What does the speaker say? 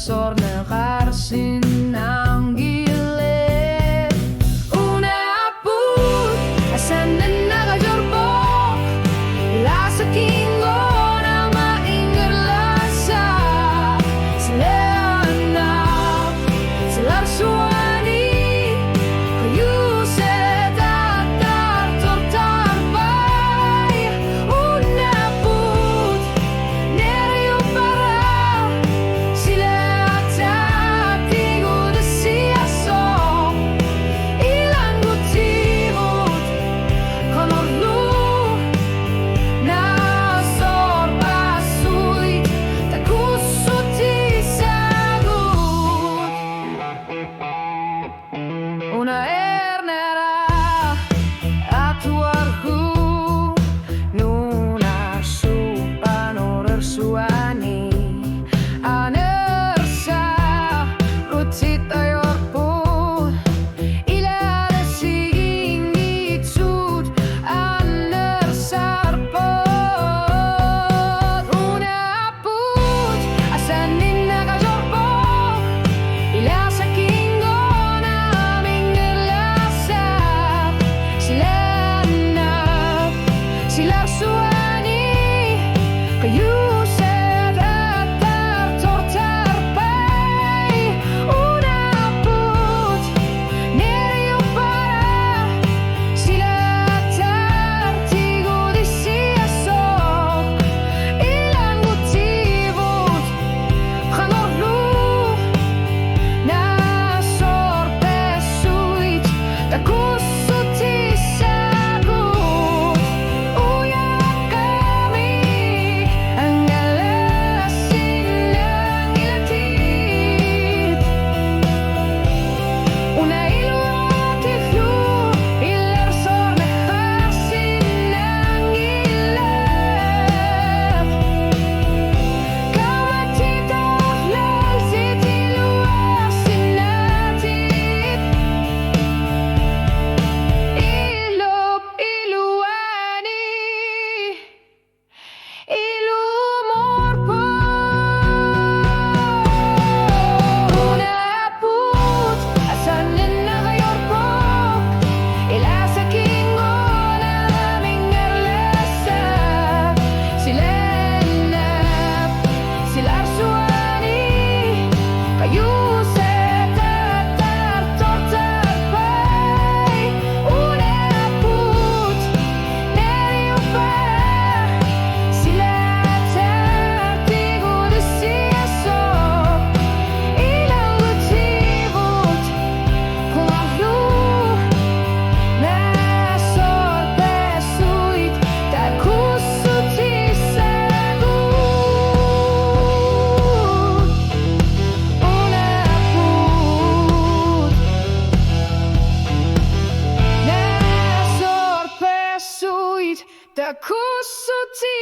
sorne garsin ng gilid. Una apud, asan na nakajorbok, lasa kingo na maingerlasa. Sila anak, sila suani, kayu sedatar tortarbay. Una apud, nereo para, sila tatigo de siaso. Ilang gutimot, color blue, na sorbasuit, takusuti sagut. Una ernera atuarku, nuna supanor suani, anersa rutit ayorpu, ila singitsut anersarpot. Una apud, asanin nakajorbok, ila sa kingo naming ngerlasa. Sila anak, sila suani, kayu sedatar tortarbay. Una apud, nereo para, sila tartigo di siaso. Ilang gutivot, color blue, na sorbesuit, takusuti sagut. Uya kami ang galasin ng ilatid. Una iluatiflu, ilar sorne hasin ng ilat. Kamatitaf lalsit iluasin natin. Ilop iluani, ilumorpo. Una apud, asan na nakayorbok, ila sa kingo naming ngerlasa. Sila anak, sila arsuani, kayu sedatar tortarbay. Una apud, nereo para, sila tartigo de siaso. Ilang gutivot, color blue, na sorbesuit, takusuti sagut. Una apud, na sorbesuit, takusuti